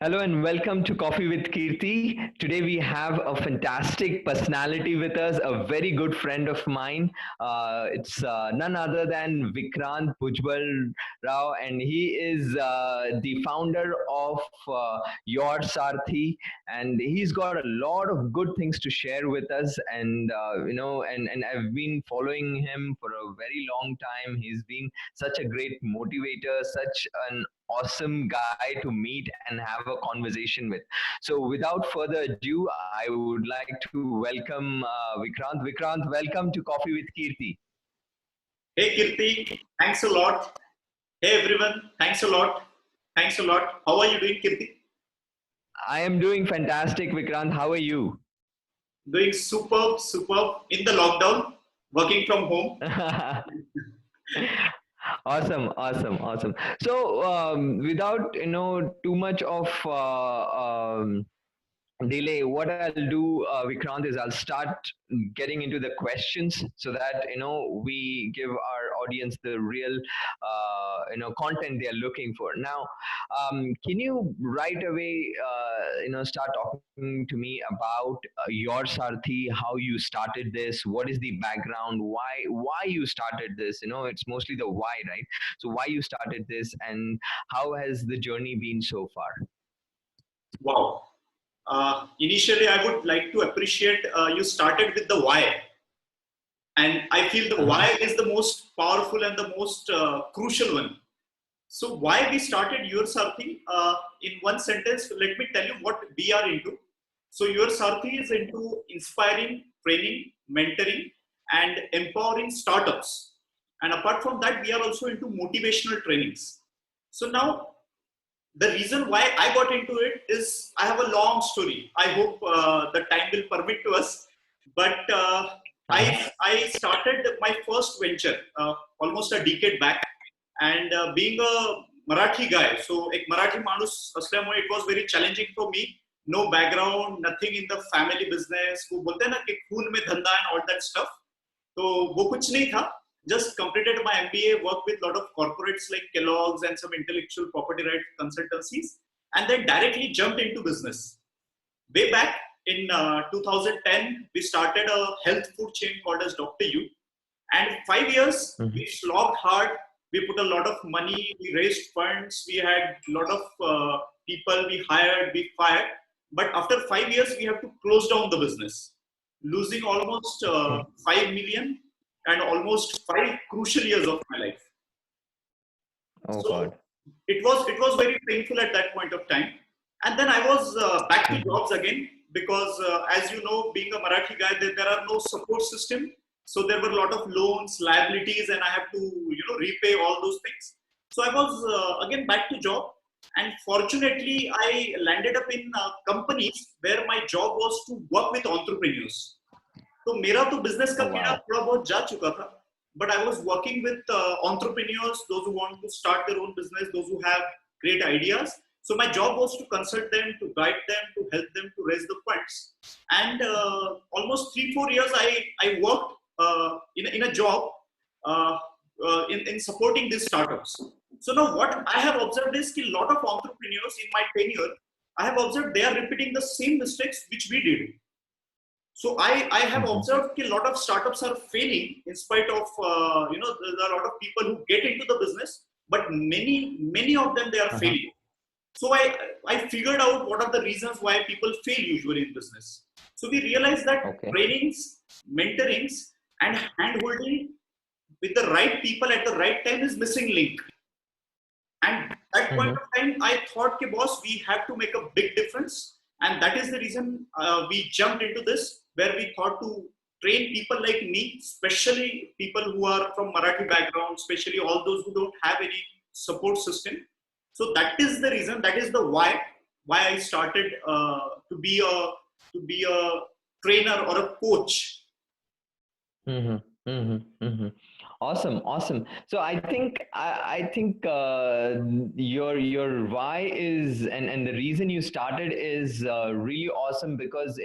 Hello and welcome to Coffee with Keerthi. Today we have a fantastic personality with us, a very good friend of mine. It's none other than Vikrant Bhujbalrao, and he is the founder of YourSarthi, and he's got a lot of good things to share with us. And I've been following him for a very long time. He's been such a great motivator, such an awesome guy to meet and have a conversation with. So, without further ado, I would like to welcome Vikrant. Vikrant, welcome to Coffee with Keerthi. Hey Kirti, thanks a lot. Hey everyone, thanks a lot. Thanks a lot. How are you doing, Kirti? I am doing fantastic, Vikrant. How are you? Doing superb, superb in the lockdown, working from home. Awesome, awesome, awesome. So, without too much of delay, what I'll do, Vikrant, is I'll start getting into the questions so that we give our audience the real content they are looking for. Now, can you right away start talking to me about your Sarthi, how you started this, what is the background, why you started this? It's mostly the why, right? So why you started this, and how has the journey been so far? Wow. Initially, I would like to appreciate you started with the why. And I feel the Uh-huh. why is the most powerful and the most crucial one. So, why we started Your Sarthi? In one sentence, let me tell you what we are into. So, Your Sarthi is into inspiring, training, mentoring, and empowering startups. And apart from that, we are also into motivational trainings. So, now the reason why I got into it is I have a long story. I hope the time will permit to us. But Uh-huh. I started my first venture almost a decade back, and being a Marathi guy, so एक मराठी माणूस असल्यामुळे it was very challenging for me. No background, nothing in the family business. वो बोलते हैं ना कि खून में धंधा and all that stuff. तो वो कुछ नहीं था. Just completed my MBA, worked with a lot of corporates like Kellogg's and some intellectual property right consultancies, and then directly jumped into business. Way back in 2010, we started a health food chain called as Dr. U. And 5 years, Mhm. we slogged hard. We put a lot of money. We raised funds. We had a lot of people we hired, we fired. But after 5 years, we have to close down the business, losing almost Okay. 5 million and almost 5 crucial years of my life. Oh So God. it was very painful at that point of time. And then I was back to Mhm. jobs again because, as you know, being a Marathi guy, there are no support system. So there were a lot of loans, liabilities, and I have to repay all those things. So I was again back to job, and fortunately, I landed up in companies where my job was to work with entrepreneurs. तो मेरा तो business का Oh कीड़ा wow. थोड़ा बहुत जा चुका था, but I was working with entrepreneurs, those who want to start their own business, those who have great ideas. So my job was to consult them, to guide them, to help them to raise the funds. And almost 3 4 years I worked in a job in supporting these startups. So now what I have observed is a lot of entrepreneurs in my tenure, I have observed they are repeating the same mistakes which we did. So I have Mhm. observed that a lot of startups are failing in spite of there are a lot of people who get into the business, but many of them they are Uh-huh. failing. So I figured out what are the reasons why people fail usually in business. So we realized that Okay. trainings, mentorings, and handholding with the right people at the right time is missing link. And at that point Mhm. of time, I thought, "Okay, boss, we have to make a big difference." And that is the reason we jumped into this, where we thought to train people like me, especially people who are from Marathi background, especially all those who don't have any support system. So that is the reason. That is the why I started to be a trainer or a coach. Mhm. Mhm. Mhm. Awesome. Awesome. So I think your why is, and the reason you started is really awesome, because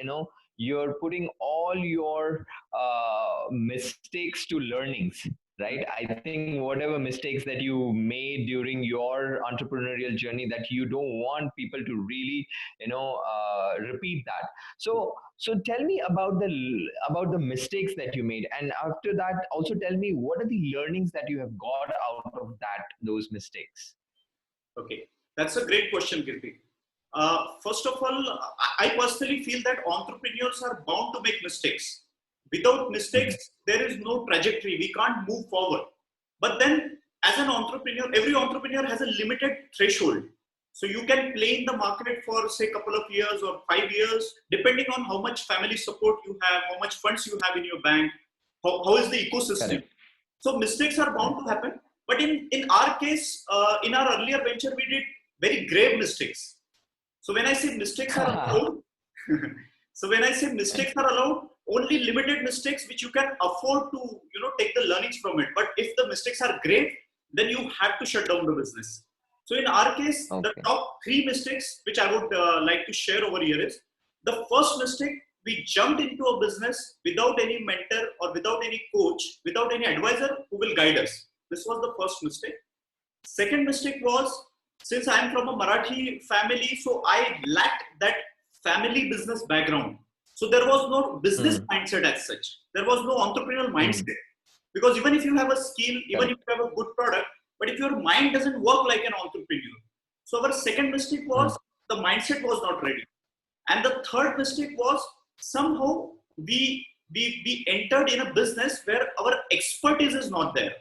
you're putting all your mistakes to learnings, right? I think whatever mistakes that you made during your entrepreneurial journey, that you don't want people to really, repeat that. So tell me about the mistakes that you made, and after that, also tell me what are the learnings that you have got out of those mistakes. Okay, that's a great question, Kirti. First of all, I personally feel that entrepreneurs are bound to make mistakes. Without mistakes, Mhm. there is no trajectory. We can't move forward. But then, as an entrepreneur, every entrepreneur has a limited threshold. So you can play in the market for say a couple of years or 5 years, depending on how much family support you have, how much funds you have in your bank, how is the ecosystem. Correct. So mistakes are bound Correct. to happen. But in our case, in our earlier venture, we did very grave mistakes. So when I say mistakes are allowed, so when I say mistakes are allowed, only limited mistakes which you can afford to take the learnings from it. But if the mistakes are grave, then you have to shut down the business. So in our case, the Okay. top three mistakes which I would like to share over here is the first mistake: we jumped into a business without any mentor or without any coach, without any advisor who will guide us. This was the first mistake. Second mistake was, since I am from a Marathi family, so I lacked that family business background. So there was no business Mm, mindset as such. There was no entrepreneurial mm, mindset. Because even if you have a skill, even if correct. you have a good product, but if your mind doesn't work like an entrepreneur. So our second mistake was Mm, the mindset was not ready. And the third mistake was somehow we entered in a business where our expertise is not there.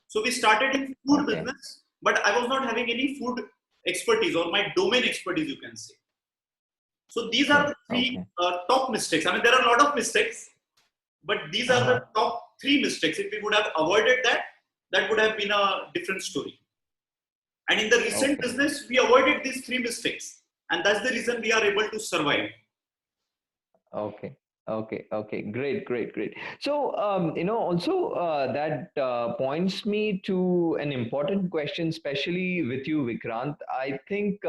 So we started in food okay. business, but I was not having any food expertise or my domain expertise, you can say. So these are Okay. the three Okay. top mistakes. I mean, there are a lot of mistakes, but these are the Uh-huh. top three mistakes. If we would have avoided that, that would have been a different story. And in the recent Okay. business, we avoided these three mistakes. And that's the reason we are able to survive. Okay. Okay. Okay. Great. Great. Great. So, also that points me to an important question, especially with you, Vikrant. I think,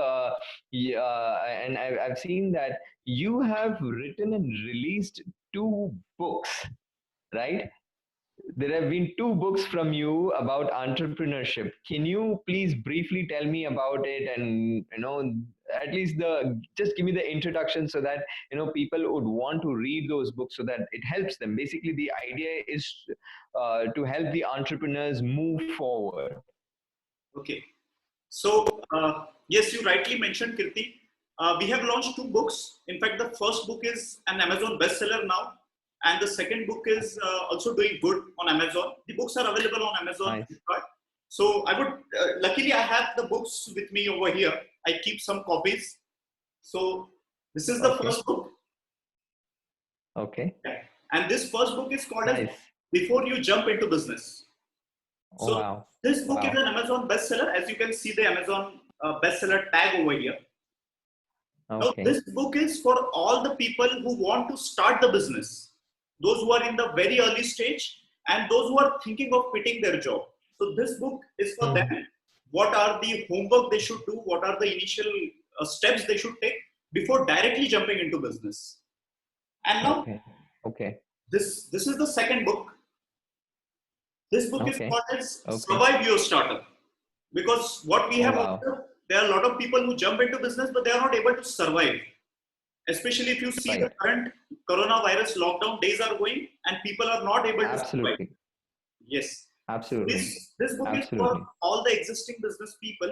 yeah, and I've seen that you have written and released two books, right? There have been two books from you about entrepreneurship. Can you please briefly tell me about it, and at least the just give me the introduction, so that people would want to read those books, so that it helps them. Basically, the idea is to help the entrepreneurs move forward. Okay. So, yes, you rightly mentioned, Kirti. We have launched two books. In fact, the first book is an Amazon bestseller now, and the second book is also doing good on Amazon. The books are available on Amazon, Nice. Flipkart. So, I would luckily I have the books with me over here. I keep some copies. So, this is the Okay. first book, Okay. and this first book is called as Nice. Before You Jump Into Business. Oh So, wow. this book is Wow. an Amazon bestseller. As you can see, the Amazon bestseller tag over here. Now, Okay. this book is for all the people who want to start the business, those who are in the very early stage, and those who are thinking of quitting their job. So, this book is for them. Hmm. What are the homework they should do? What are the initial steps they should take before directly jumping into business? And now, Okay. Okay. this is the second book. This book is Okay. called as Okay. Survive Your Startup. Because what we Oh have wow. observed, there are a lot of people who jump into business, but they are not able to survive. Especially if you see the Right. current coronavirus lockdown days are going and people are not able to survive. Absolutely. Yes. So Absolutely. this book is for Absolutely. all the existing business people,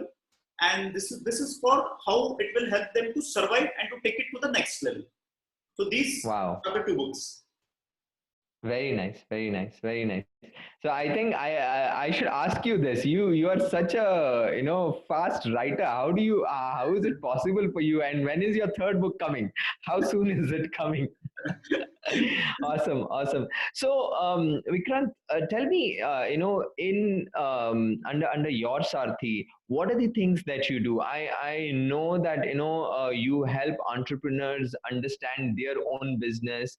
and this is for how it will help them to survive and to take it to the next level. So these Wow. are the two books. Very nice. Very nice. Very nice. So I think I should ask you this. You are such a fast writer. How do you how is it possible for you? And when is your third book coming? How soon is it coming? Awesome, awesome. So, Vikrant, tell me, in under your Sarthi, what are the things that you do? I know that you help entrepreneurs understand their own business.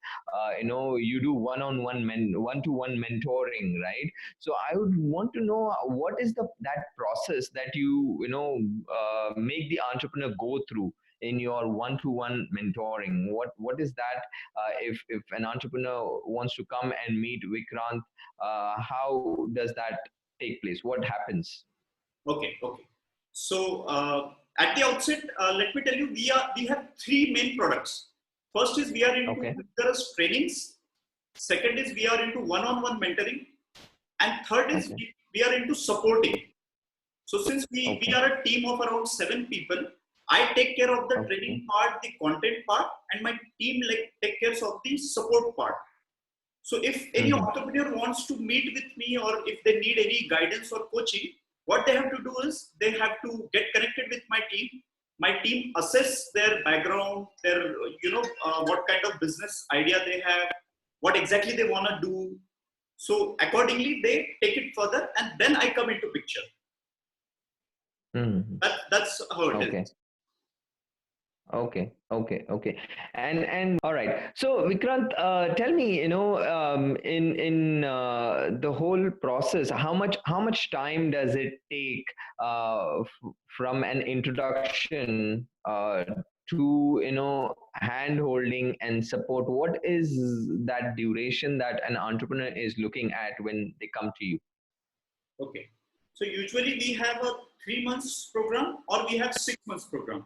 You do one to one mentoring, right? So I would want to know what is the that process that you make the entrepreneur go through in your one-to-one mentoring? What is that? If an entrepreneur wants to come and meet Vikrant, how does that take place? What happens? Okay, okay. So at the outset, let me tell you, we have three main products. First is we are into Okay. rigorous trainings. Second is we are into one-on-one mentoring, and third is Okay. we are into supporting. So since we Okay. are a team of around 7 people, I take care of the Okay. training part, the content part, and my team like take care of the support part. So if any Hmm. entrepreneur wants to meet with me or if they need any guidance or coaching, what they have to do is they have to get connected with my team. My team assess their background, their what kind of business idea they have, what exactly they want to do. So accordingly, they take it further, and then I come into picture. Hmm. That's how it is. Okay. Okay, okay, okay, and all right. So Vikrant, tell me, in the whole process, how much time does it take from an introduction to hand holding and support? What is that duration that an entrepreneur is looking at when they come to you? Okay. So usually we have a 3 months program or we have 6 months program.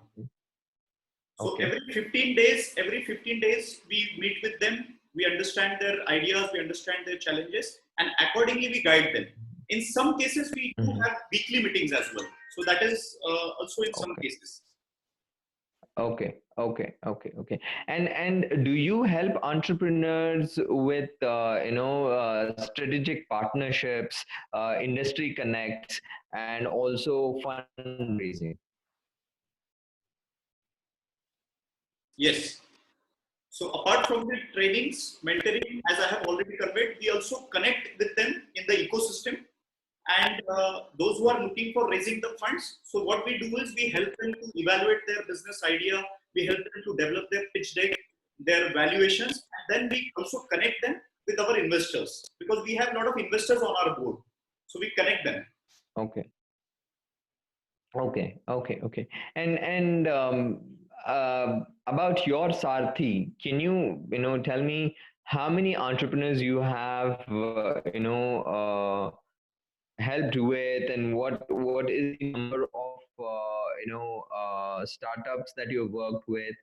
So Okay. every 15 days, we meet with them. We understand their ideas, we understand their challenges, and accordingly we guide them. In some cases, we do Mhm. have weekly meetings as well. So that is also in some Okay. cases. Okay, okay, okay, okay. And do you help entrepreneurs with strategic partnerships, industry connects, and also fundraising? Yes. So apart from the trainings, mentoring, as I have already conveyed, we also connect with them in the ecosystem and those who are looking for raising the funds. So what we do is we help them to evaluate their business idea, we help them to develop their pitch deck, their valuations, and then we also connect them with our investors because we have a lot of investors on our board. So we connect them. Okay, okay, okay, okay. And about your Sarthi, can you tell me how many entrepreneurs you have helped with, and what is the number of startups that you've worked with?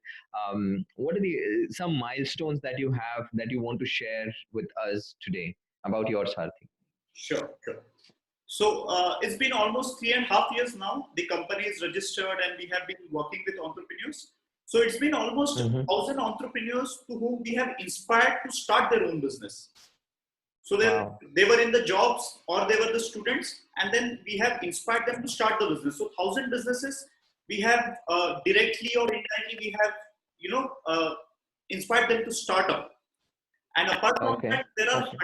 What are the some milestones that you have that you want to share with us today about your Sarthi? Sure, sure. So it's been almost 3.5 years now. The company is registered and we have been working with entrepreneurs. So it's been almost Mm-hmm. 1,000 entrepreneurs to whom we have inspired to start their own business. So Wow. they were in the jobs or they were the students, and then we have inspired them to start the business. So 1,000 businesses we have directly or indirectly we have inspired them to start up. And apart from that, Okay. there are Okay.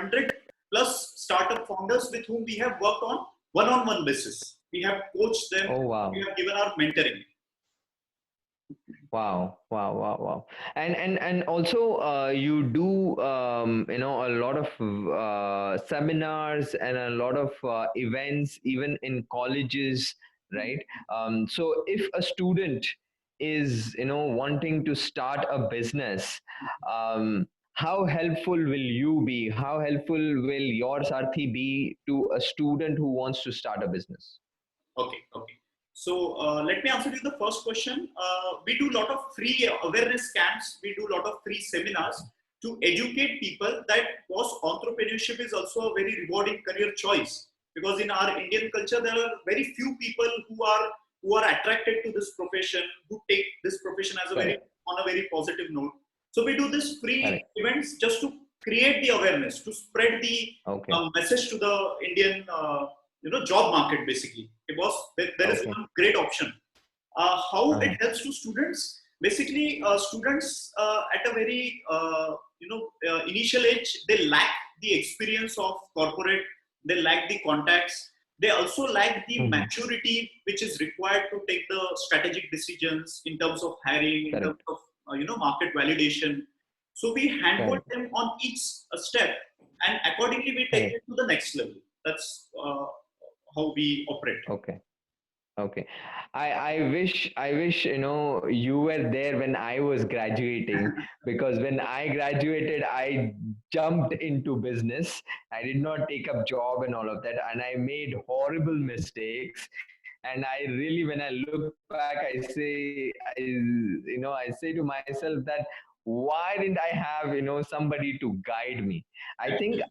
100+ startup founders with whom we have worked on one-on-one basis. We have coached them. Oh We wow. have given our mentoring. Wow, wow, wow, wow. And also you do a lot of seminars and a lot of events even in colleges, right? So if a student is wanting to start a business, how helpful will you be? How helpful will your Sarthi be to a student who wants to start a business? Okay, okay. So let me answer you the first question. We do a lot of free awareness camps. We do a lot of free seminars to educate people that was entrepreneurship is also a very rewarding career choice. Because in our Indian culture, there are very few people who are attracted to this profession, who take this profession as a very Correct. on a very positive note. So we do this free Correct. events just to create the awareness, to spread the Okay. message to the Indian job market. Basically there is Okay. one great option. How it Uh-huh. helps to students? Basically, students at a very initial age, they lack the experience of corporate. They lack the contacts. They also lack the Hmm. maturity which is required to take the strategic decisions in terms of hiring, in terms Correct. of market validation. So we handhold Correct. them on each step, and accordingly we take Correct. it to the next level. That's how we operate. Okay. Okay. I wish, you were there when I was graduating, because when I graduated, I jumped into business. I did not take up job and all of that, and I made horrible mistakes. And I really, when I look back, I say to myself that why didn't I have, somebody to guide me? I think,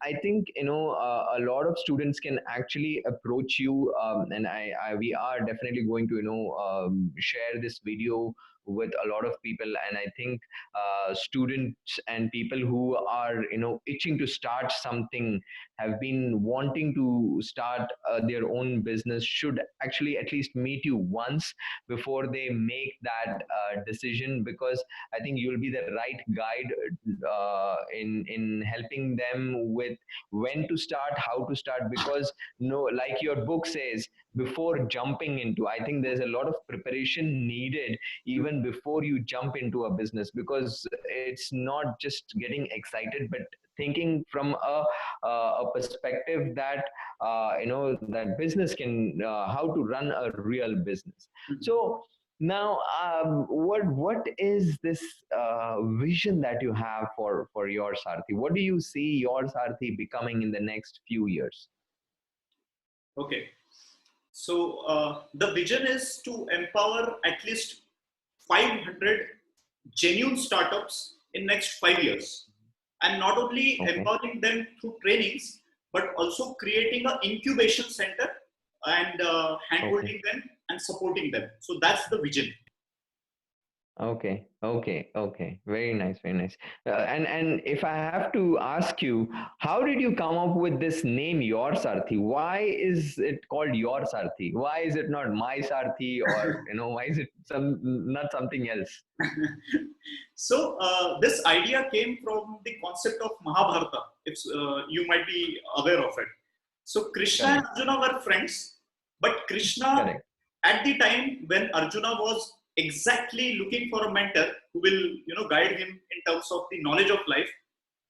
a lot of students can actually approach you, and we are definitely going to, share this video with a lot of people. And I think students and people who are, itching to start something, have been wanting to start their own business, should actually at least meet you once before they make that decision, because I think you'll be the right guide in helping them with when to start, how to start. Because no, like your book says, before jumping into, I think there's a lot of preparation needed even before you jump into a business, because it's not just getting excited, but thinking from a perspective that that business can, how to run a real business. So now, what is this vision that you have for your Sarthi? What do you see your Sarthi becoming in the next few years? Okay. So the vision is to empower at least 500 genuine startups in next 5 years, and not only Okay. empowering them through trainings, but also creating an incubation center and Okay. handholding them and supporting them. So that's the vision. Okay, okay, okay. Very nice, very nice. And if I have to ask you, how did you come up with this name, Your Sarthi? Why is it called Your Sarthi? Why is it not My Sarthi, or why is it not something else? So this idea came from the concept of Mahabharata. If you might be aware of it. So Krishna and Correct, Arjuna were friends, but Krishna, correct, at the time when Arjuna was exactly looking for a mentor who will guide him in terms of the knowledge of life,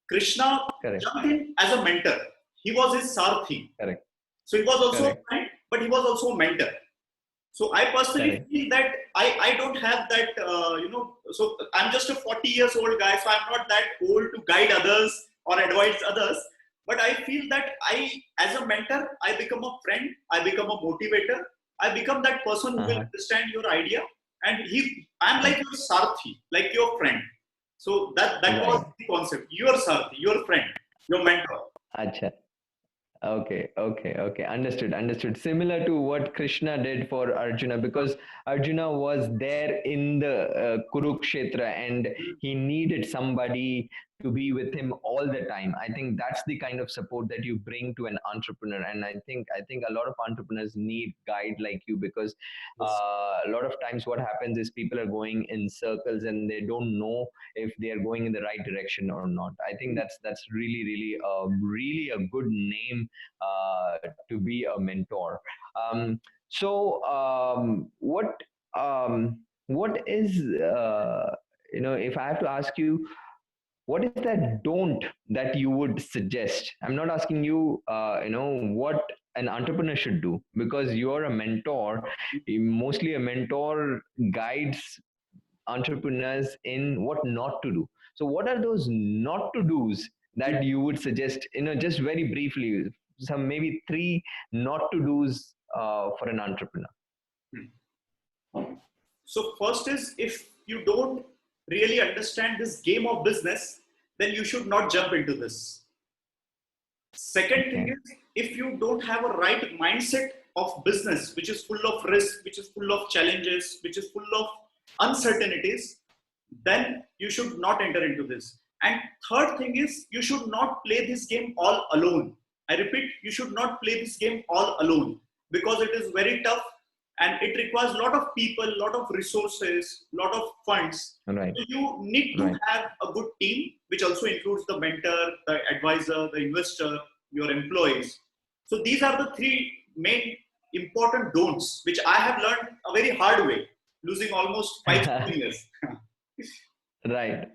Krishna correct, jumped in as a mentor. He was his Sarthi. correct, So he was also a correct, friend, but he was also a mentor. So I personally correct. feel that I don't have that, so I'm just a 40 years old guy, so I'm not that old to guide others or advise others. But I feel that as a mentor, I become a friend, I become a motivator, I become that person who will Uh-huh. understand your idea. And I'm like your Sarthi, like your friend. So that was Right. the concept. Your Sarthi, your friend, your mentor. Acha. Okay, okay, okay. Understood, understood. Similar to what Krishna did for Arjuna, because Arjuna was there in the Kurukshetra, and he needed somebody to be with him all the time. I think that's the kind of support that you bring to an entrepreneur, and I think a lot of entrepreneurs need guide like you, because Yes. a lot of times what happens is people are going in circles and they don't know if they are going in the right direction or not. I think that's really a good name to be a mentor. What is, if I have to ask you, what is that don't that you would suggest? I'm not asking you, what an entrepreneur should do, because you're a mentor. Mostly a mentor guides entrepreneurs in what not to do. So what are those not to do's that you would suggest, just very briefly, some maybe three not to do's for an entrepreneur? So first is, if you don't really understand this game of business, then you should not jump into this. Second thing Okay. is, if you don't have a right mindset of business, which is full of risk, which is full of challenges, which is full of uncertainties, then you should not enter into this. And third thing is, you should not play this game all alone. I repeat, you should not play this game all alone, because it is very tough and it requires a lot of people, a lot of resources, a lot of funds. Right. So you need to Right. have a good team, which also includes the mentor, the advisor, the investor, your employees. So these are the three main important don'ts, which I have learned a very hard way, losing almost 5 years. Right.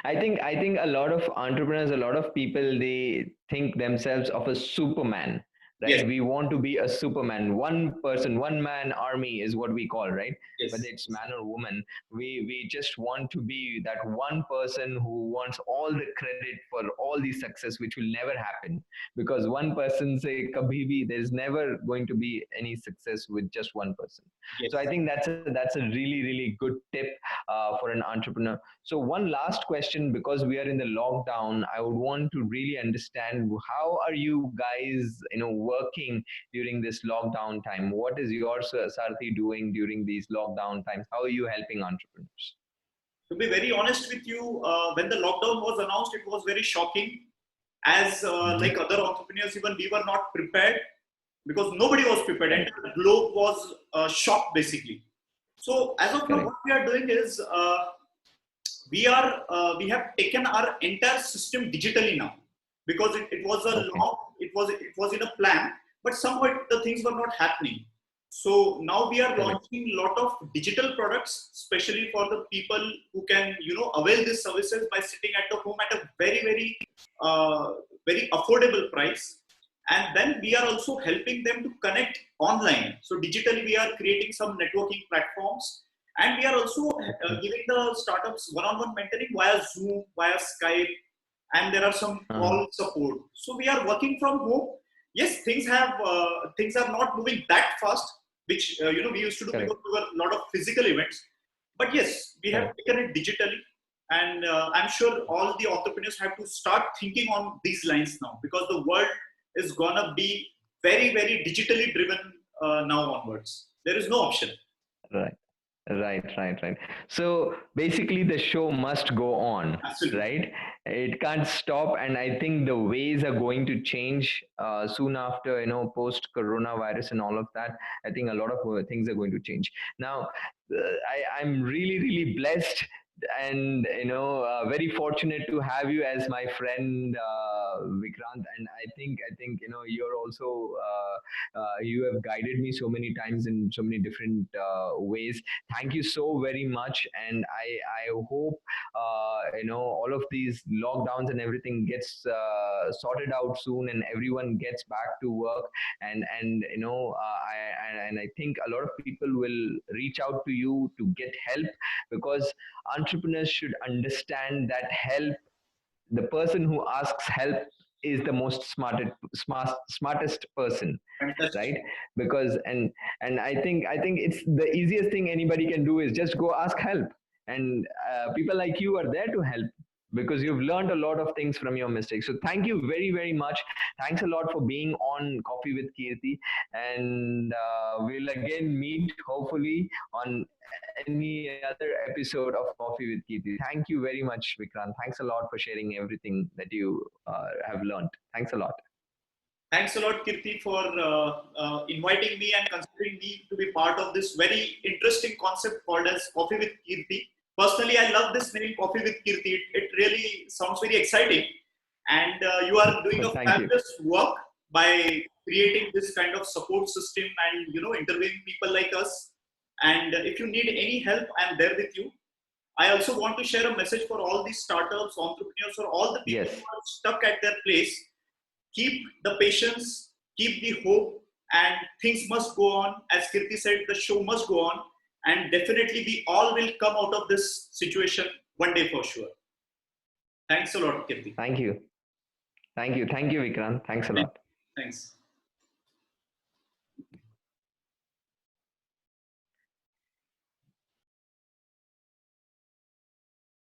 I think a lot of entrepreneurs, a lot of people, they think themselves of a superman, Yes. right? We want to be a Superman, one person, one man army is what we call, right? Whether Yes. it's man or woman, we just want to be that one person who wants all the credit for all the success, which will never happen, because one person say kabhi bhi, there's never going to be any success with just one person. So I Yes. think that's a really really good tip for an entrepreneur. So one last question, because we are in the lockdown, I would want to really understand, how are you guys, working during this lockdown time? What is your Sarthi doing during these lockdown times? How are you helping entrepreneurs? To be very honest with you, when the lockdown was announced, it was very shocking. As like Hmm. other entrepreneurs, even we were not prepared because nobody was prepared. Correct. Entire globe was shocked basically. So as of now, Correct. what we are doing is we have taken our entire system digitally now, because it was a Okay. long it was in a plan, but somehow the things were not happening. So now we are Correct. launching a lot of digital products, especially for the people who can avail these services by sitting at the home at a very uh, very affordable price. And then we are also helping them to connect online. So digitally we are creating some networking platforms, and we are also Okay. giving the startups one-on-one mentoring via Zoom, via Skype, and there are some Uh-huh. call support. So we are working from home. Yes, things are not moving that fast, which we used to do because Correct. there were a lot of physical events. But yes, we have Correct. taken it digitally, and I'm sure all the entrepreneurs have to start thinking on these lines now, because the world is gonna be very digitally driven now onwards. There is no option. Right. Right. So basically, the show must go on, Absolutely. right? It can't stop, and I think the ways are going to change soon after, post coronavirus and all of that. I think a lot of things are going to change. Now, I'm really, really blessed and very fortunate to have you as my friend, Vikrant. And I think you're also you have guided me so many times in so many different ways. Thank you so very much, and I hope all of these lockdowns and everything gets sorted out soon, and everyone gets back to work. And I think a lot of people will reach out to you to get help, because entrepreneurs should understand that the person who asks help is the most smartest person, Fantastic. right? Because and I think it's the easiest thing anybody can do is just go ask help. And people like you are there to help, because you've learned a lot of things from your mistakes. So thank you very very much. Thanks a lot for being on Coffee with Keerthi. And we'll again meet hopefully on any other episode of Coffee with Keerthi. Thank you very much, Vikrant. Thanks a lot for sharing everything that you have learned. Thanks a lot. Thanks a lot, Kirti, for inviting me and considering me to be part of this very interesting concept called as Coffee with Kirti. Personally, I love this name, Coffee with Kirti. It really sounds very exciting. And you are doing a Thank you. fabulous work by creating this kind of support system and interviewing people like us. And if you need any help, I'm there with you. I also want to share a message for all these startups, entrepreneurs, or all the people who Yes. are stuck at their place. Keep the patience, keep the hope, and things must go on. As Kirti said, the show must go on, and definitely we all will come out of this situation one day for sure. Thanks a lot, Kirti. Thank you. Thank you. Thank you, Vikrant. Thanks a lot. Thanks.